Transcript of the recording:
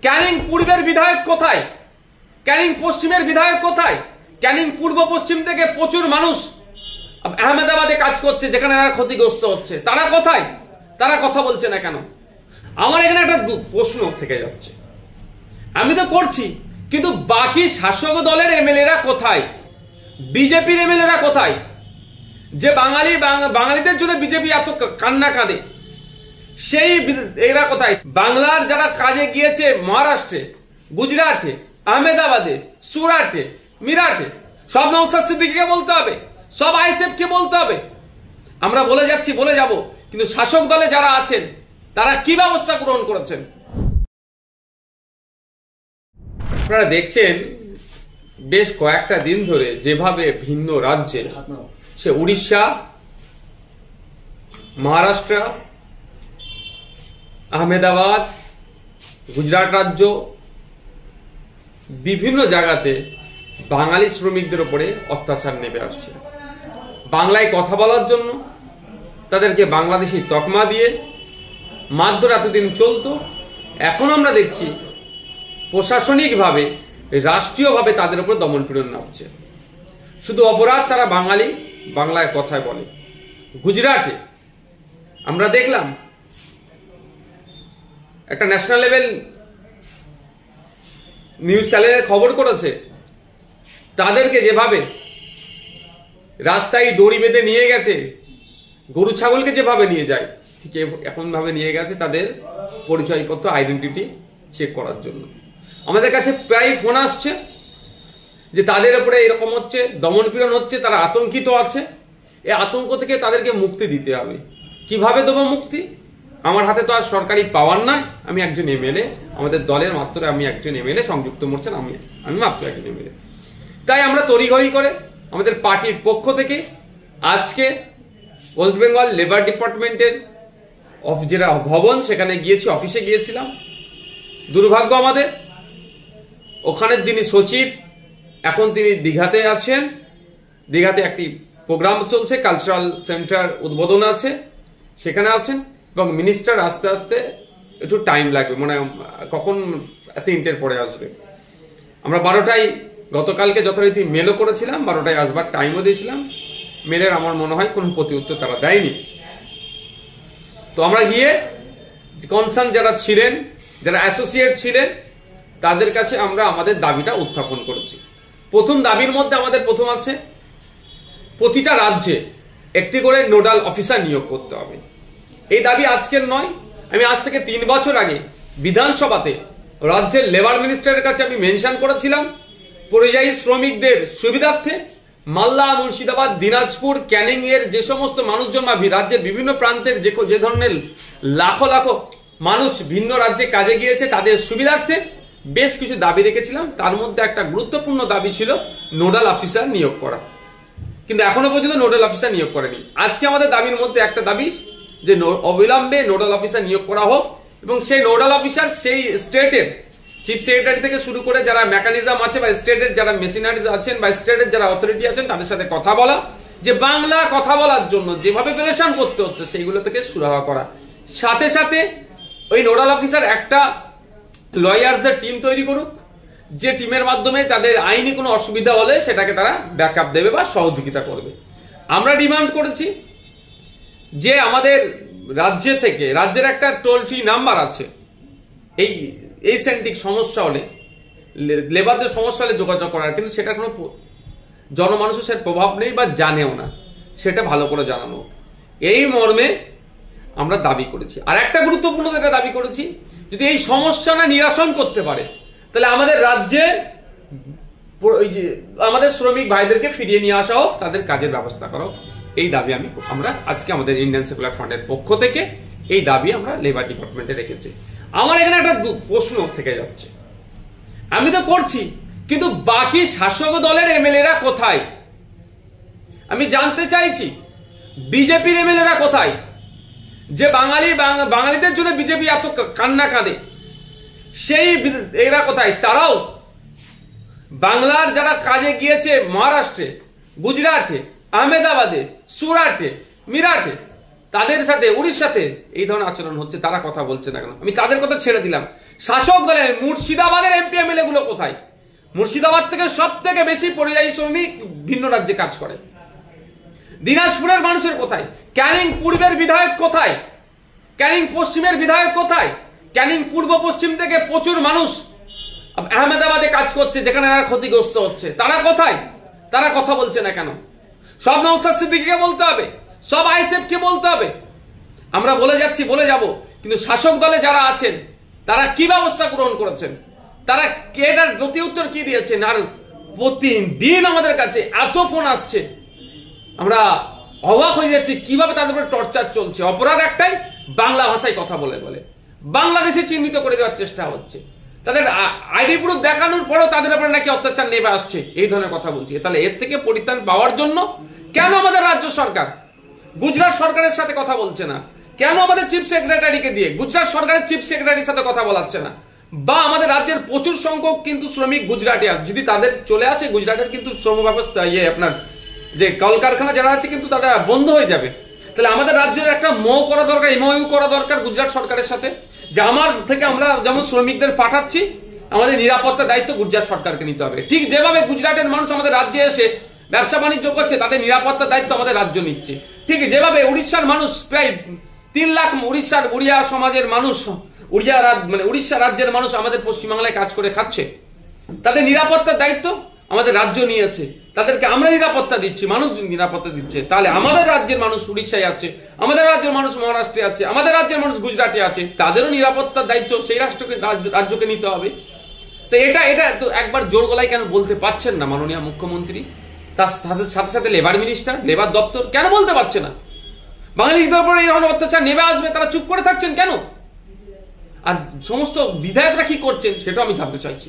ক্যানিং পূর্বের বিধায়ক কোথায়? ক্যানিং পশ্চিমের বিধায়ক কোথায়? ক্যানিং পূর্ব পশ্চিম থেকে প্রচুর মানুষ আহমেদাবাদে কাজ করছে, যেখানে তারা ক্ষতিগ্রস্ত হচ্ছে। তারা কোথায়? তারা কথা বলছে না কেন? আমার এখানে একটা প্রশ্ন থেকে যাচ্ছে। আমি তো করছি, কিন্তু বাকি শাসক দলের এমএলএরা কোথায়? বিজেপির এমএলএরা কোথায়? যে বাঙালিদের জন্য বিজেপি এত কান্না কাঁদে, সেই এরা কোথায়? বাংলার যারা কাজে গিয়েছে মহারাষ্ট্রে, গুজরাটে, আহমেদাবাদে, সুরাটে, মিরাটে, সব নওশাদ সিদ্দিকীকে বলতে হবে, সব আইএসএফ কে বলতে হবে। আমরা বলে যাচ্ছি, বলে যাব, কিন্তু শাসক দলে যারা আছেন তারা কি ব্যবস্থা গ্রহণ করেছেন? আপনারা দেখছেন বেশ কয়েকটা দিন ধরে যেভাবে ভিন্ন রাজ্যে, সে উড়িষ্যা, মহারাষ্ট্র, আহমেদাবাদ, গুজরাট রাজ্য, বিভিন্ন জায়গাতে বাঙালি শ্রমিকদের উপরে অত্যাচার নেমে আসছে। বাংলায় কথা বলার জন্য তাদেরকে বাংলাদেশি তকমা দিয়ে মারধর এতদিন চলতো। এখন আমরা দেখছি প্রশাসনিকভাবে, রাষ্ট্রীয়ভাবে তাদের উপর দমনপীড়ন নামছে। শুধু অপরাধ তারা বাঙালি, বাংলায় কথায় বলে। গুজরাটে আমরা দেখলাম একটা ন্যাশনাল লেভেল নিউজ চ্যানেলে খবর করেছে, তাদেরকে যেভাবে রাস্তায় দড়ি বেঁধে নিয়ে গেছে, গরু ছাগলকে যেভাবে নিয়ে যায়, ঠিক এখন ভাবে নিয়ে গেছে তাদের পরিচয়পত্র, আইডেন্টিটি চেক করার জন্য। আমাদের কাছে প্রায় ফোন আসছে যে তাদের উপরে এরকম হচ্ছে, দমনপীড়ন হচ্ছে, তারা আতঙ্কিত আছে। এই আতঙ্ক থেকে তাদেরকে মুক্তি দিতে হবে। কিভাবে দেবো মুক্তি? আমার হাতে তো আর সরকারি পাওয়ার নাই। আমি একজন এমএলএ, আমাদের দলের মাত্র আমি একজন এমএলএ, সংযুক্ত মোর্চার আমি মাত্র একজন এমএলএ। তাই আমরা তড়িঘড়ি করে আমাদের পার্টির পক্ষ থেকে আজকে ওয়েস্ট বেঙ্গল লেবার ডিপার্টমেন্টের যেটা ভবন, সেখানে গিয়েছি, অফিসে গিয়েছিলাম। দুর্ভাগ্য আমাদের, ওখানের যিনি সচিব, এখন তিনি দীঘাতে আছেন। দীঘাতে একটি প্রোগ্রাম চলছে, কালচারাল সেন্টার উদ্বোধন আছে, সেখানে আছেন। এবং মিনিস্টার আস্তে আস্তে একটু টাইম লাগবে, মানে কখন 3টের পরে আসবে। আমরা 12টায় গতকালকে যথারীতি মেলও করেছিলাম, 12টায় আসবার টাইমও দিয়েছিলাম। মেলের আমার মনে হয় কোনো প্রতি উত্তর তারা দেয়নি। তো আমরা গিয়ে কনসার্ন যারা ছিলেন, যারা অ্যাসোসিয়েট ছিলেন, তাদের কাছে আমরা আমাদের দাবিটা উত্থাপন করেছি। প্রথম দাবির মধ্যে আমাদের প্রথম আছে, প্রতিটা রাজ্যে একটি করে নোডাল অফিসার নিয়োগ করতে হবে। এই দাবি আজকের নয়, আমি আজ থেকে 3 বছর আগে বিধানসভাতে রাজ্যের লেবার মিনিস্টারের কাছে আমি মেনশন করেছিলাম, পরিযায়ী শ্রমিকদের সুবিধার্থে মালদা, মুর্শিদাবাদ, দিনাজপুর, ক্যানিং এর যে সমস্ত মানুষজন বা রাজ্যের বিভিন্ন প্রান্তের যে ধরনের লাখো লাখো মানুষ ভিন্ন রাজ্যে কাজে গিয়েছে, তাদের সুবিধার্থে বেশ কিছু দাবি রেখেছিলাম। তার মধ্যে একটা গুরুত্বপূর্ণ দাবি ছিল নোডাল অফিসার নিয়োগ করা, কিন্তু এখনো পর্যন্ত নোডাল অফিসার নিয়োগ করেনি। আজকে আমাদের দাবির মধ্যে একটা দাবি যে অবিলম্বে নোডাল অফিসার নিয়োগ করা হোক, এবং সেই নোডাল অফিসার সেই স্টেটের চিফ সেক্রেটারি থেকে শুরু করে যারা মেকানিজম আছে, বা স্টেটের যারা মেশিনারিজ আছেন, বা স্টেটের যারা অথরিটি আছেন, তাদের সাথে কথা বলা, যে বাংলা কথা বলার জন্য যেভাবে পেরেশান করতে হচ্ছে সেইগুলো থেকে সুরাহা করা। সাথে সাথে ওই নোডাল অফিসার একটা লয়ার্সদের টিম তৈরি করুক, যে টিমের মাধ্যমে তাদের আইনি কোনো অসুবিধা হলে সেটাকে তারা ব্যাকআপ দেবে বা সহযোগিতা করবে। আমরা ডিমান্ড করেছি যে আমাদের রাজ্য থেকে, রাজ্যের একটা টোল ফ্রি নাম্বার আছে, এই সেন্টিক সমস্যা হলে, লেবারদের সমস্যা হলে যোগাযোগ করার, কিন্তু সেটা কোনো জনমানুষের সে প্রভাব নেই বা জানেও না, সেটা ভালো করে জানানো। এই মর্মে আমরা দাবি করেছি। আর একটা গুরুত্বপূর্ণ যেটা দাবি করেছি, যদি এই সমস্যা না নিরসন করতে পারে, তাহলে আমাদের রাজ্যে ওই যে আমাদের শ্রমিক ভাইদেরকে ফিরিয়ে নিয়ে আসা হোক, তাদের কাজের ব্যবস্থা করা হোক। এই দাবি আমরা আজকে আমাদের ইন্ডিয়ান সেকুলার ফ্রন্টের পক্ষ থেকে এই দাবি আমরা লেবার ডিপার্টমেন্টে রেখেছি। আমার এখানে একটা প্রশ্ন থেকে যাচ্ছে। আমি তো করছি, কিন্তু বাকি শাসক দলের এমএলএরা কোথায়? আমি জানতে চাইছি, বিজেপির এমএলএরা কোথায়? যে বাঙালিদের জন্য বিজেপি এত কান্না কাঁদে, সেই এরা কোথায়? তারাও বাংলার যারা কাজে গিয়েছে মহারাষ্ট্রে, গুজরাটে, আহমেদাবাদে, সুরাটে, মিরাটে, তাদের সাথে, উড়িষ্যাতে এই ধরনের আচরণ হচ্ছে, তারা কথা বলছে না কেন? আমি তাদের কথা ছেড়ে দিলাম, শাসক দলের মুর্শিদাবাদের এমপি এমএলএ গুলো কোথায়? মুর্শিদাবাদ থেকে সব থেকে বেশি পরিযায়ী শ্রমিক ভিন্ন রাজ্যে কাজ করে। দিনাজপুরের মানুষের কোথায়? ক্যানিং পূর্বের বিধায়ক কোথায়? ক্যানিং পশ্চিমের বিধায়ক কোথায়? ক্যানিং পূর্ব পশ্চিম থেকে প্রচুর মানুষ আহমেদাবাদে কাজ করছে, যেখানে তারা ক্ষতিগ্রস্ত হচ্ছে। তারা কোথায়? তারা কথা বলছে না কেন? সব নওশাদ সিদ্দিকীকে বলতে হবে, সব আইএসএফ কে বলতে হবে। আমরা বলে যাচ্ছি, বলে যাব, কিন্তু শাসক দলে যারা আছেন তারা কি ব্যবস্থা গ্রহণ করেছেন, তারা এটার গতি উত্তর কি দিয়েছেন? আর প্রতিদিন আমাদের কাছে এত ফোন আসছে, আমরা অবাক হয়ে যাচ্ছি কিভাবে তাদের উপর টর্চার চলছে। অপরাধ একটাই, বাংলা ভাষায় কথা বলে বলে বাংলাদেশে চিহ্নিত করে দেওয়ার চেষ্টা হচ্ছে। তাদের আইডি প্রুফ দেখানোর পরেও তাদের উপর নাকি অত্যাচার নেমে আসছে, এই ধরনের কথা বলছি। তাহলে এর থেকে পরিত্রাণ পাওয়ার জন্য কেন আমাদের রাজ্য সরকার গুজরাট সরকারের সাথে কথা বলছে না? কেন আমাদের চিফ সেক্রেটারিকে দিয়ে গুজরাট সরকারের চিফ সেক্রেটারির সাথে কথা বলাচ্ছে না? বা আমাদের রাজ্যের প্রচুর সংখ্যক কিন্তু শ্রমিক গুজরাটে আছে, যদি তাদের চলে আসে গুজরাটের কিন্তু শ্রম ব্যবস্থা আপনার যে কলকারখানা যারা আছে কিন্তু তারা বন্ধ হয়ে যাবে। তাহলে আমাদের রাজ্যের একটা করা দরকার, এমওইউ করা দরকার গুজরাট সরকারের সাথে, যে আমার থেকে আমরা যেমন শ্রমিকদের পাঠাচ্ছি, আমাদের নিরাপত্তার দায়িত্ব গুজরাট সরকারকে নিতে হবে। ঠিক যেভাবে গুজরাটের মানুষ আমাদের রাজ্যে এসে ব্যবসা বাণিজ্য করছে, তাদের নিরাপত্তার দায়িত্ব আমাদের রাজ্য নিচ্ছে। ঠিক যেভাবে উড়িষ্যার মানুষ প্রায় 3 লাখ উড়িয়া সমাজের মানুষ, উড়িষ্যা রাজ্যের মানুষ আমাদের পশ্চিমবাংলায় কাজ করে খাচ্ছে, তাদের নিরাপত্তার দায়িত্ব আমাদের রাজ্য নিয়েছে, তাদেরকে আমরা নিরাপত্তা দিচ্ছি, মানুষ নিরাপত্তা দিচ্ছে। তাহলে আমাদের রাজ্যের মানুষ উড়িষ্যায় আছে, আমাদের রাজ্যের মানুষ মহারাষ্ট্রে আছে, আমাদের রাজ্যের মানুষ গুজরাটে আছে, তাদেরও নিরাপত্তার দায়িত্ব সেই রাজ্যকে নিতে হবে। তো এটা তো একবার জোর গলায় কেন বলতে পারছেন না মাননীয় মুখ্যমন্ত্রী? তার সাথে সাথে লেবার মিনিস্টার, লেবার দপ্তর কেন বলতে পারছে না? বাঙালিদের উপর এই ধরনের অত্যাচার নেমে আসবে, তারা চুপ করে থাকছেন কেন? আর সমস্ত বিধায়করা কি করছেন সেটাও আমি জানতে চাইছি।